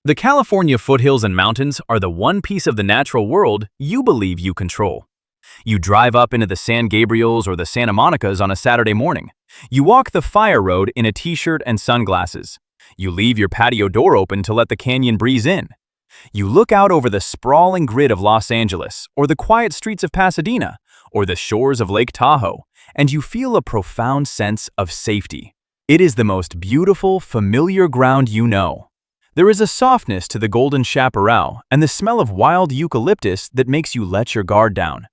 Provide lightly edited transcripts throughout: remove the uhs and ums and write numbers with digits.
The California foothills and mountains are the one piece of the natural world you believe you control. You drive up into the San Gabriels or the Santa Monicas on a Saturday morning. You walk the fire road in a t-shirt and sunglasses. You leave your patio door open to let the canyon breeze in. You look out over the sprawling grid of Los Angeles, or the quiet streets of Pasadena, or the shores of Lake Tahoe, and you feel a profound sense of safety. It is the most beautiful, familiar ground you know. There is a softness to the golden chaparral and the smell of wild eucalyptus that makes you let your guard down.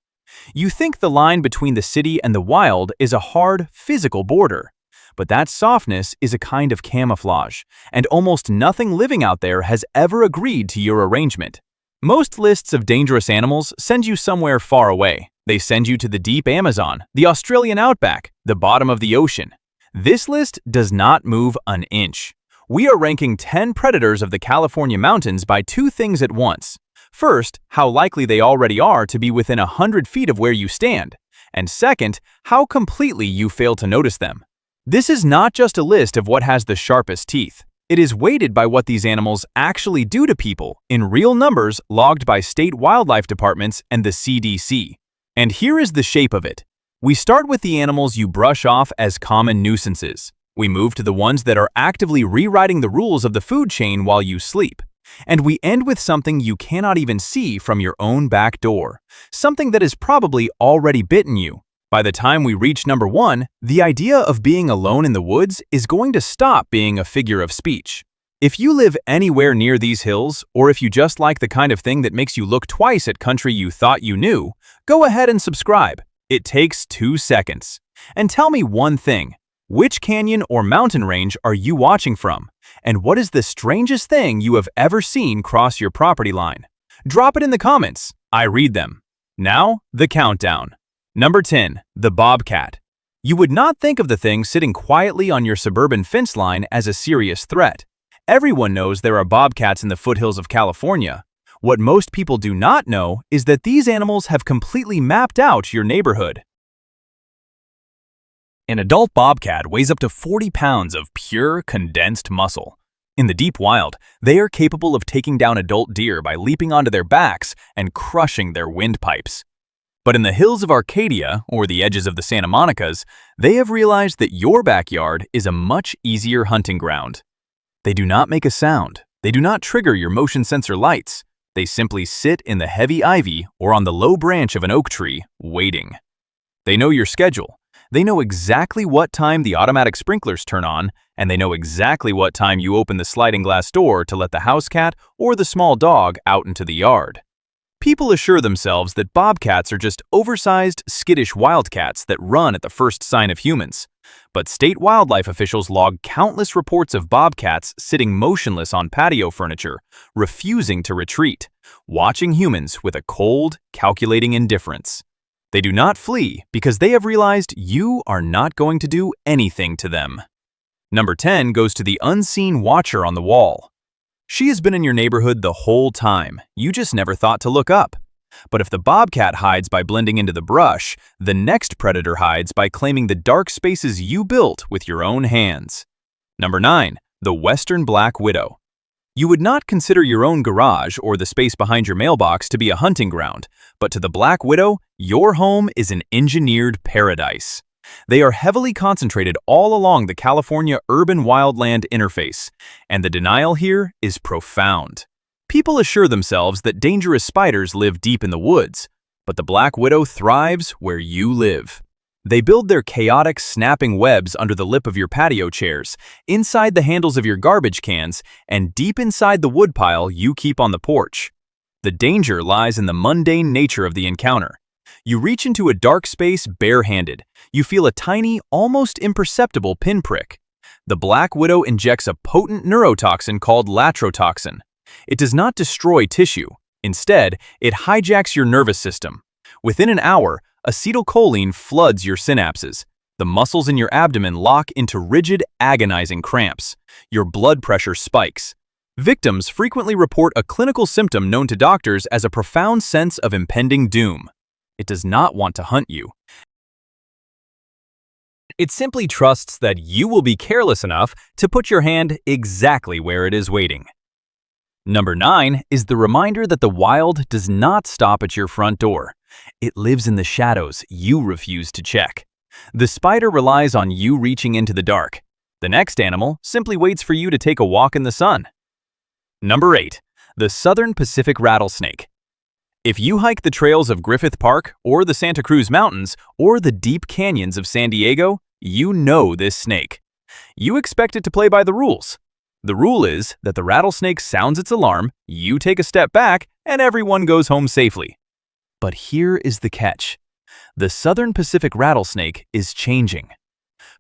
You think the line between the city and the wild is a hard, physical border. But that softness is a kind of camouflage, and almost nothing living out there has ever agreed to your arrangement. Most lists of dangerous animals send you somewhere far away. They send you to the deep Amazon, the Australian outback, the bottom of the ocean. This list does not move an inch. We are ranking 10 predators of the California mountains by two things at once. First, how likely they already are to be within 100 feet of where you stand. And second, how completely you fail to notice them. This is not just a list of what has the sharpest teeth. It is weighted by what these animals actually do to people in real numbers logged by state wildlife departments and the CDC. And here is the shape of it. We start with the animals you brush off as common nuisances. We move to the ones that are actively rewriting the rules of the food chain while you sleep. And we end with something you cannot even see from your own back door. Something that has probably already bitten you. By the time we reach number 1, the idea of being alone in the woods is going to stop being a figure of speech. If you live anywhere near these hills, or if you just like the kind of thing that makes you look twice at country you thought you knew, go ahead and subscribe. It takes 2 seconds. And tell me one thing. Which canyon or mountain range are you watching from? And what is the strangest thing you have ever seen cross your property line? Drop it in the comments. I read them. Now, the countdown. Number 10, the bobcat. You would not think of the thing sitting quietly on your suburban fence line as a serious threat. Everyone knows there are bobcats in the foothills of California. What most people do not know is that these animals have completely mapped out your neighborhood. An adult bobcat weighs up to 40 pounds of pure, condensed muscle. In the deep wild, they are capable of taking down adult deer by leaping onto their backs and crushing their windpipes. But in the hills of Arcadia, or the edges of the Santa Monicas, they have realized that your backyard is a much easier hunting ground. They do not make a sound. They do not trigger your motion sensor lights. They simply sit in the heavy ivy or on the low branch of an oak tree, waiting. They know your schedule. They know exactly what time the automatic sprinklers turn on, and they know exactly what time you open the sliding glass door to let the house cat or the small dog out into the yard. People assure themselves that bobcats are just oversized, skittish wildcats that run at the first sign of humans. But state wildlife officials log countless reports of bobcats sitting motionless on patio furniture, refusing to retreat, watching humans with a cold, calculating indifference. They do not flee because they have realized you are not going to do anything to them. Number 10 goes to the unseen watcher on the wall. She has been in your neighborhood the whole time. You just never thought to look up. But if the bobcat hides by blending into the brush, the next predator hides by claiming the dark spaces you built with your own hands. Number 9, the western black widow. You would not consider your own garage or the space behind your mailbox to be a hunting ground, but to the black widow, your home is an engineered paradise. They are heavily concentrated all along the California urban wildland interface, and the denial here is profound. People assure themselves that dangerous spiders live deep in the woods, but the black widow thrives where you live. They build their chaotic, snapping webs under the lip of your patio chairs, inside the handles of your garbage cans, and deep inside the woodpile you keep on the porch. The danger lies in the mundane nature of the encounter. You reach into a dark space barehanded. You feel a tiny, almost imperceptible pinprick. The black widow injects a potent neurotoxin called latrotoxin. It does not destroy tissue. Instead, it hijacks your nervous system. Within an hour, acetylcholine floods your synapses. The muscles in your abdomen lock into rigid, agonizing cramps. Your blood pressure spikes. Victims frequently report a clinical symptom known to doctors as a profound sense of impending doom. It does not want to hunt you. It simply trusts that you will be careless enough to put your hand exactly where it is waiting. Number 9 is the reminder that the wild does not stop at your front door. It lives in the shadows you refuse to check. The spider relies on you reaching into the dark. The next animal simply waits for you to take a walk in the sun. Number 8. The Southern Pacific Rattlesnake. If you hike the trails of Griffith Park or the Santa Cruz Mountains or the deep canyons of San Diego, you know this snake. You expect it to play by the rules. The rule is that the rattlesnake sounds its alarm, you take a step back, and everyone goes home safely. But here is the catch. The Southern Pacific rattlesnake is changing.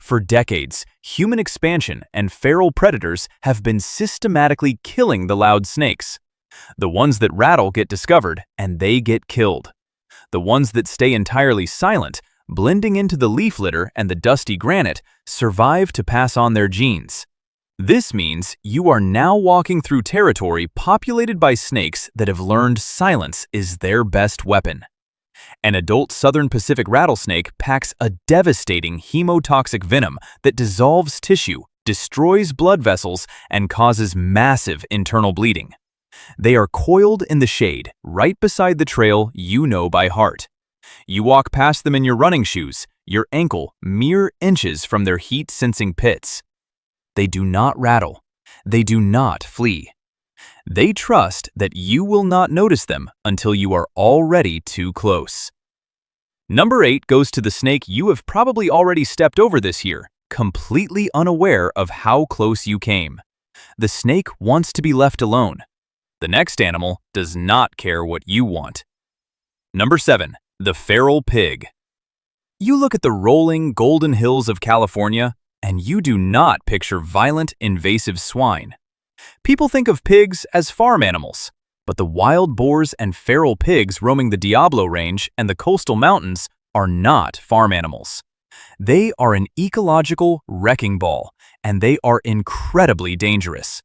For decades, human expansion and feral predators have been systematically killing the loud snakes. The ones that rattle get discovered, and they get killed. The ones that stay entirely silent, blending into the leaf litter and the dusty granite, survive to pass on their genes. This means you are now walking through territory populated by snakes that have learned silence is their best weapon. An adult Southern Pacific rattlesnake packs a devastating hemotoxic venom that dissolves tissue, destroys blood vessels, and causes massive internal bleeding. They are coiled in the shade, right beside the trail you know by heart. You walk past them in your running shoes, your ankle mere inches from their heat-sensing pits. They do not rattle. They do not flee. They trust that you will not notice them until you are already too close. Number 8 goes to the snake you have probably already stepped over this year, completely unaware of how close you came. The snake wants to be left alone. The next animal does not care what you want. Number 7. The feral pig. You look at the rolling golden hills of California, and you do not picture violent, invasive swine. People think of pigs as farm animals, but the wild boars and feral pigs roaming the Diablo Range and the coastal mountains are not farm animals. They are an ecological wrecking ball, and they are incredibly dangerous.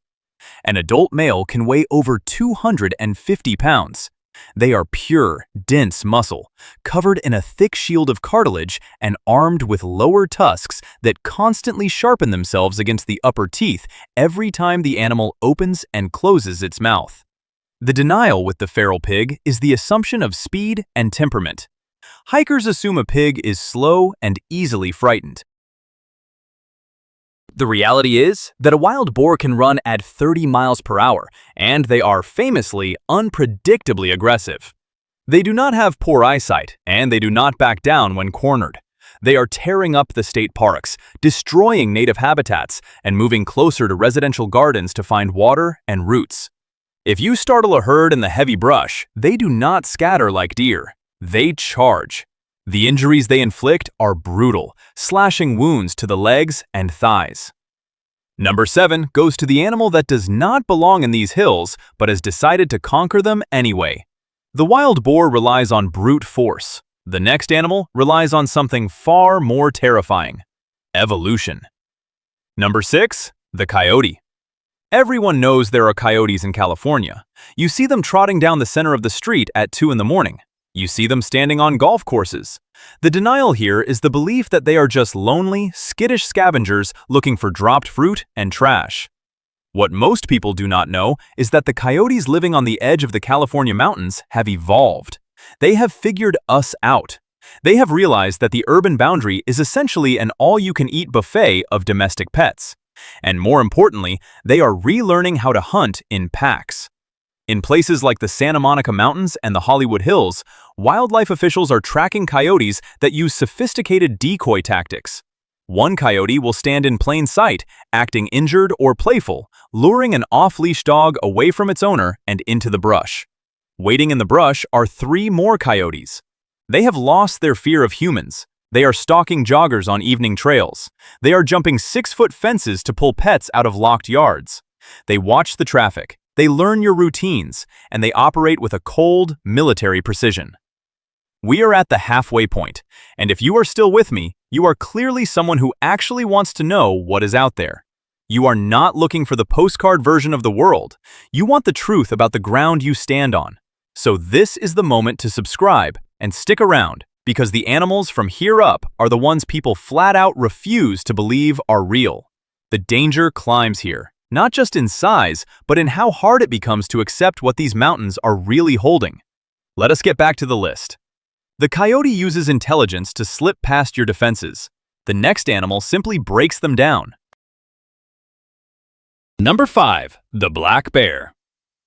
An adult male can weigh over 250 pounds. They are pure, dense muscle, covered in a thick shield of cartilage and armed with lower tusks that constantly sharpen themselves against the upper teeth every time the animal opens and closes its mouth. The denial with the feral pig is the assumption of speed and temperament. Hikers assume a pig is slow and easily frightened. The reality is that a wild boar can run at 30 miles per hour, and they are famously unpredictably aggressive. They do not have poor eyesight, and they do not back down when cornered. They are tearing up the state parks, destroying native habitats, and moving closer to residential gardens to find water and roots. If you startle a herd in the heavy brush, they do not scatter like deer. They charge. The injuries they inflict are brutal, slashing wounds to the legs and thighs. Number 7 goes to the animal that does not belong in these hills, but has decided to conquer them anyway. The wild boar relies on brute force. The next animal relies on something far more terrifying: evolution. Number 6, the coyote. Everyone knows there are coyotes in California. You see them trotting down the center of the street at 2 in the morning. You see them standing on golf courses. The denial here is the belief that they are just lonely, skittish scavengers looking for dropped fruit and trash. What most people do not know is that the coyotes living on the edge of the California mountains have evolved. They have figured us out. They have realized that the urban boundary is essentially an all-you-can-eat buffet of domestic pets. And more importantly, they are relearning how to hunt in packs. In places like the Santa Monica Mountains and the Hollywood Hills, wildlife officials are tracking coyotes that use sophisticated decoy tactics. One coyote will stand in plain sight, acting injured or playful, luring an off-leash dog away from its owner and into the brush. Waiting in the brush are 3 more coyotes. They have lost their fear of humans. They are stalking joggers on evening trails. They are jumping 6-foot fences to pull pets out of locked yards. They watch the traffic. They learn your routines, and they operate with a cold, military precision. We are at the halfway point, and if you are still with me, you are clearly someone who actually wants to know what is out there. You are not looking for the postcard version of the world. You want the truth about the ground you stand on. So this is the moment to subscribe and stick around, because the animals from here up are the ones people flat out refuse to believe are real. The danger climbs here. not just in size, but in how hard it becomes to accept what these mountains are really holding. Let us get back to the list. The coyote uses intelligence to slip past your defenses. The next animal simply breaks them down. Number 5. The black bear.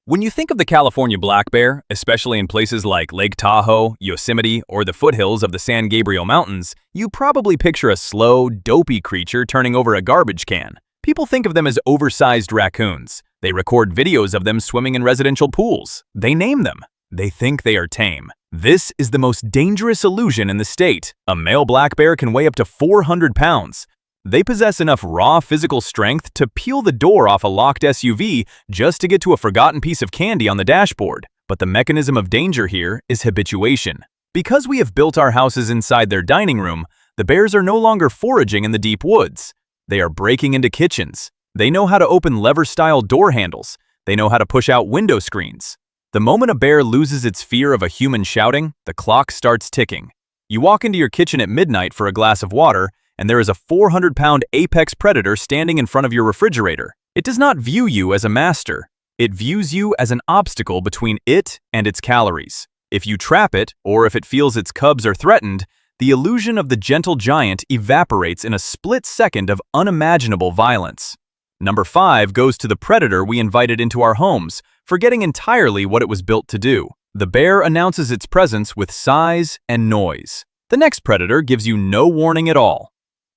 When you think of the California black bear, especially in places like Lake Tahoe, Yosemite, or the foothills of the San Gabriel Mountains, you probably picture a slow, dopey creature turning over a garbage can. People think of them as oversized raccoons. They record videos of them swimming in residential pools. They name them. They think they are tame. This is the most dangerous illusion in the state. A male black bear can weigh up to 400 pounds. They possess enough raw physical strength to peel the door off a locked SUV just to get to a forgotten piece of candy on the dashboard. But the mechanism of danger here is habituation. Because we have built our houses inside their dining room, the bears are no longer foraging in the deep woods. They are breaking into kitchens. They know how to open lever-style door handles. They know how to push out window screens. The moment a bear loses its fear of a human shouting, the clock starts ticking. You walk into your kitchen at midnight for a glass of water, and there is a 400-pound apex predator standing in front of your refrigerator. It does not view you as a master. It views you as an obstacle between it and its calories. If you trap it, or if it feels its cubs are threatened, the illusion of the gentle giant evaporates in a split second of unimaginable violence. Number 5 goes to the predator we invited into our homes, forgetting entirely what it was built to do. The bear announces its presence with size and noise. The next predator gives you no warning at all.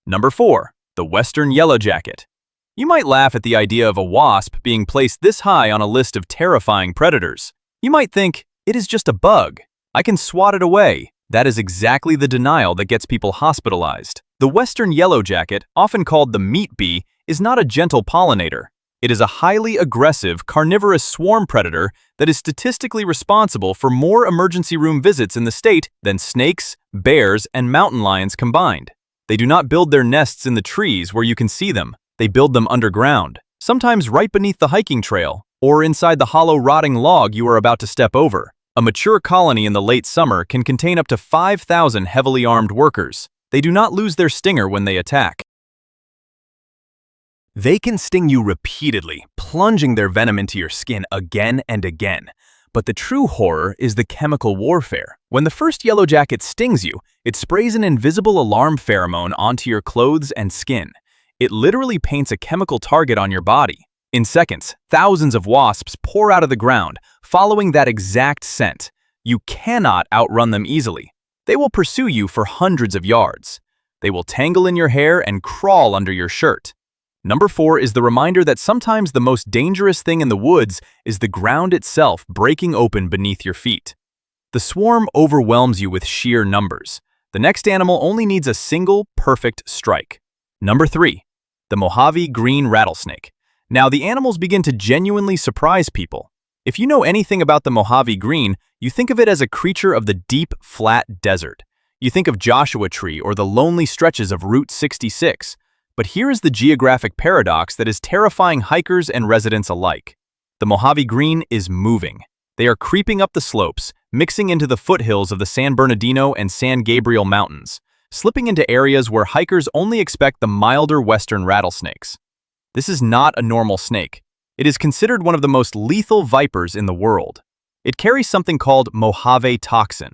Number 4. The western yellowjacket. You might laugh at the idea of a wasp being placed this high on a list of terrifying predators. You might think, it is just a bug. I can swat it away. That is exactly the denial that gets people hospitalized. The western yellowjacket, often called the meat bee, is not a gentle pollinator. It is a highly aggressive, carnivorous swarm predator that is statistically responsible for more emergency room visits in the state than snakes, bears, and mountain lions combined. They do not build their nests in the trees where you can see them. They build them underground, sometimes right beneath the hiking trail, or inside the hollow rotting log you are about to step over. A mature colony in the late summer can contain up to 5,000 heavily armed workers. They do not lose their stinger when they attack. They can sting you repeatedly, plunging their venom into your skin again and again. But the true horror is the chemical warfare. When the first yellowjacket stings you, it sprays an invisible alarm pheromone onto your clothes and skin. It literally paints a chemical target on your body. In seconds, thousands of wasps pour out of the ground, following that exact scent. You cannot outrun them easily. They will pursue you for hundreds of yards. They will tangle in your hair and crawl under your shirt. Number 4 is the reminder that sometimes the most dangerous thing in the woods is the ground itself breaking open beneath your feet. The swarm overwhelms you with sheer numbers. The next animal only needs a single, perfect strike. Number 3. The Mojave green rattlesnake. Now, the animals begin to genuinely surprise people. If you know anything about the Mojave green, you think of it as a creature of the deep, flat desert. You think of Joshua Tree or the lonely stretches of Route 66. But here is the geographic paradox that is terrifying hikers and residents alike. The Mojave green is moving. They are creeping up the slopes, mixing into the foothills of the San Bernardino and San Gabriel Mountains, slipping into areas where hikers only expect the milder western rattlesnakes. This is not a normal snake. It is considered one of the most lethal vipers in the world. It carries something called Mojave toxin.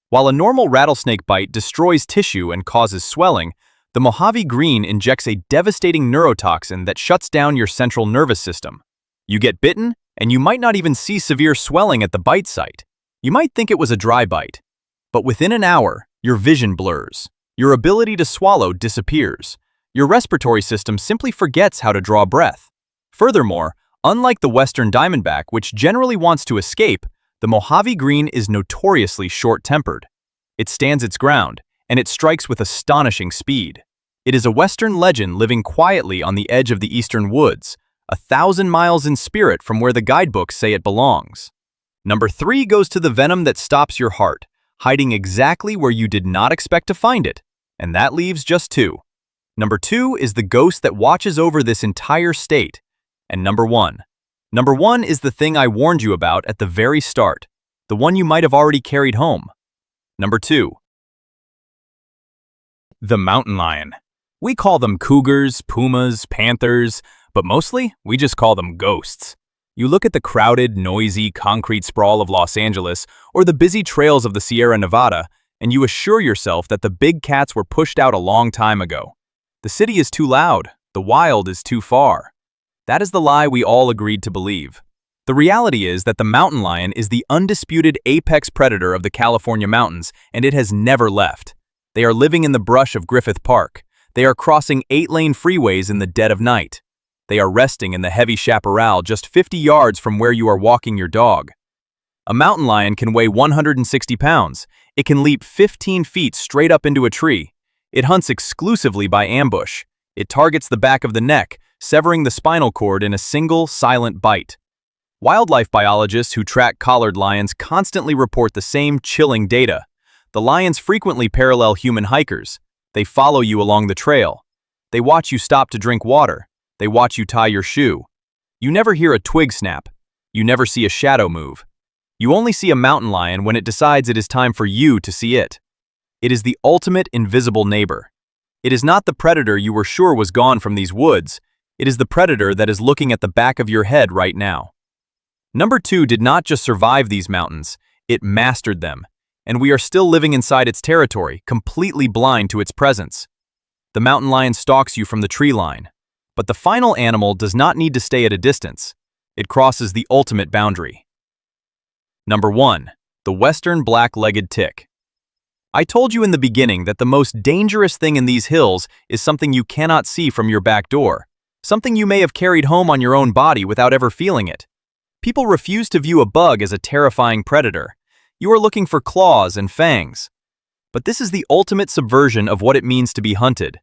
While a normal rattlesnake bite destroys tissue and causes swelling, the Mojave green injects a devastating neurotoxin that shuts down your central nervous system. You get bitten, and you might not even see severe swelling at the bite site. You might think it was a dry bite. But within an hour, your vision blurs. Your ability to swallow disappears. Your respiratory system simply forgets how to draw breath. Furthermore, unlike the western diamondback, which generally wants to escape, the Mojave green is notoriously short-tempered. It stands its ground, and it strikes with astonishing speed. It is a western legend living quietly on the edge of the eastern woods, 1,000 miles in spirit from where the guidebooks say it belongs. Number 3 goes to the venom that stops your heart, hiding exactly where you did not expect to find it, and that leaves just 2. Number 2 is the ghost that watches over this entire state, and Number 1. Number 1 is the thing I warned you about at the very start, the one you might have already carried home. Number 2. The mountain lion. We call them cougars, pumas, panthers, but mostly we just call them ghosts. You look at the crowded, noisy, concrete sprawl of Los Angeles or the busy trails of the Sierra Nevada, and you assure yourself that the big cats were pushed out a long time ago. The city is too loud, the wild is too far. That is the lie we all agreed to believe. The reality is that the mountain lion is the undisputed apex predator of the California mountains, and it has never left. They are living in the brush of Griffith Park. They are crossing 8-lane freeways in the dead of night. They are resting in the heavy chaparral just 50 yards from where you are walking your dog. A mountain lion can weigh 160 pounds. It can leap 15 feet straight up into a tree. It hunts exclusively by ambush. It targets the back of the neck, severing the spinal cord in a single, silent bite. Wildlife biologists who track collared lions constantly report the same chilling data. The lions frequently parallel human hikers. They follow you along the trail. They watch you stop to drink water. They watch you tie your shoe. You never hear a twig snap. You never see a shadow move. You only see a mountain lion when it decides it is time for you to see it. It is the ultimate invisible neighbor. It is not the predator you were sure was gone from these woods. It is the predator that is looking at the back of your head right now. Number 2 did not just survive these mountains, it mastered them. And we are still living inside its territory, completely blind to its presence. The mountain lion stalks you from the tree line. But the final animal does not need to stay at a distance. It crosses the ultimate boundary. Number 1. The Western Black-Legged Tick. I told you in the beginning that the most dangerous thing in these hills is something you cannot see from your back door, something you may have carried home on your own body without ever feeling it. People refuse to view a bug as a terrifying predator. You are looking for claws and fangs. But this is the ultimate subversion of what it means to be hunted.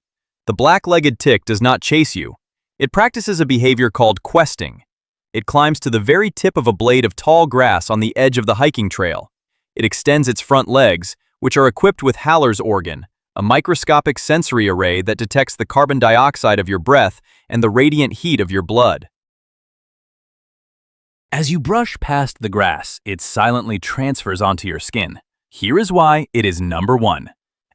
The black-legged tick does not chase you. It practices a behavior called questing. It climbs to the very tip of a blade of tall grass on the edge of the hiking trail. It extends its front legs, which are equipped with Haller's organ, a microscopic sensory array that detects the carbon dioxide of your breath and the radiant heat of your blood. As you brush past the grass, it silently transfers onto your skin. Here is why it is number 1.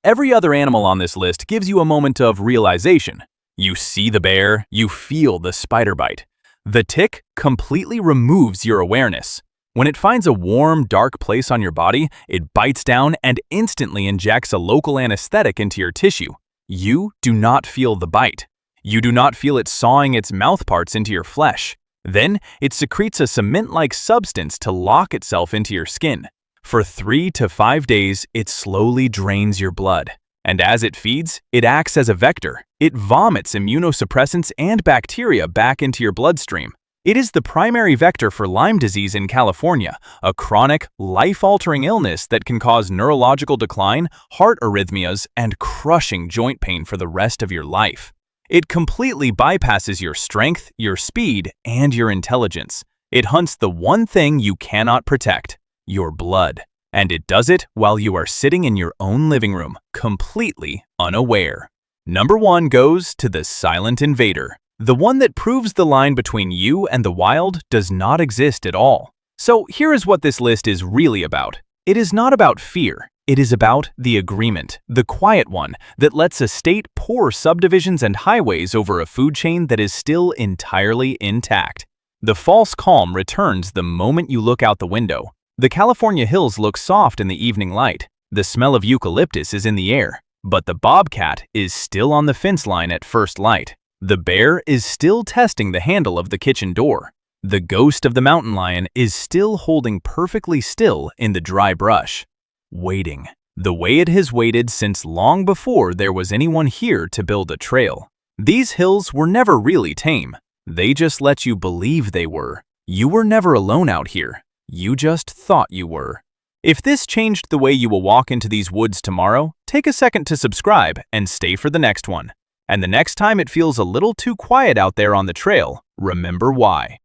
Every other animal on this list gives you a moment of realization. You see the bear, you feel the spider bite. The tick completely removes your awareness. When it finds a warm, dark place on your body, it bites down and instantly injects a local anesthetic into your tissue. You do not feel the bite. You do not feel it sawing its mouthparts into your flesh. Then, it secretes a cement-like substance to lock itself into your skin. For 3 to 5 days, it slowly drains your blood. And as it feeds, it acts as a vector. It vomits immunosuppressants and bacteria back into your bloodstream. It is the primary vector for Lyme disease in California, a chronic, life-altering illness that can cause neurological decline, heart arrhythmias, and crushing joint pain for the rest of your life. It completely bypasses your strength, your speed, and your intelligence. It hunts the one thing you cannot protect: your blood. And it does it while you are sitting in your own living room, completely unaware. Number 1 goes to the silent invader, the one that proves the line between you and the wild does not exist at all. So here is what this list is really about. It is not about fear. It is about the agreement, the quiet one that lets a state pour subdivisions and highways over a food chain that is still entirely intact. The false calm returns the moment you look out the window. The California hills look soft in the evening light. The smell of eucalyptus is in the air, but the bobcat is still on the fence line at first light. The bear is still testing the handle of the kitchen door. The ghost of the mountain lion is still holding perfectly still in the dry brush, waiting, the way it has waited since long before there was anyone here to build a trail. These hills were never really tame. They just let you believe they were. You were never alone out here. You just thought you were. If this changed the way you will walk into these woods tomorrow, take a second to subscribe and stay for the next one. And the next time it feels a little too quiet out there on the trail, remember why.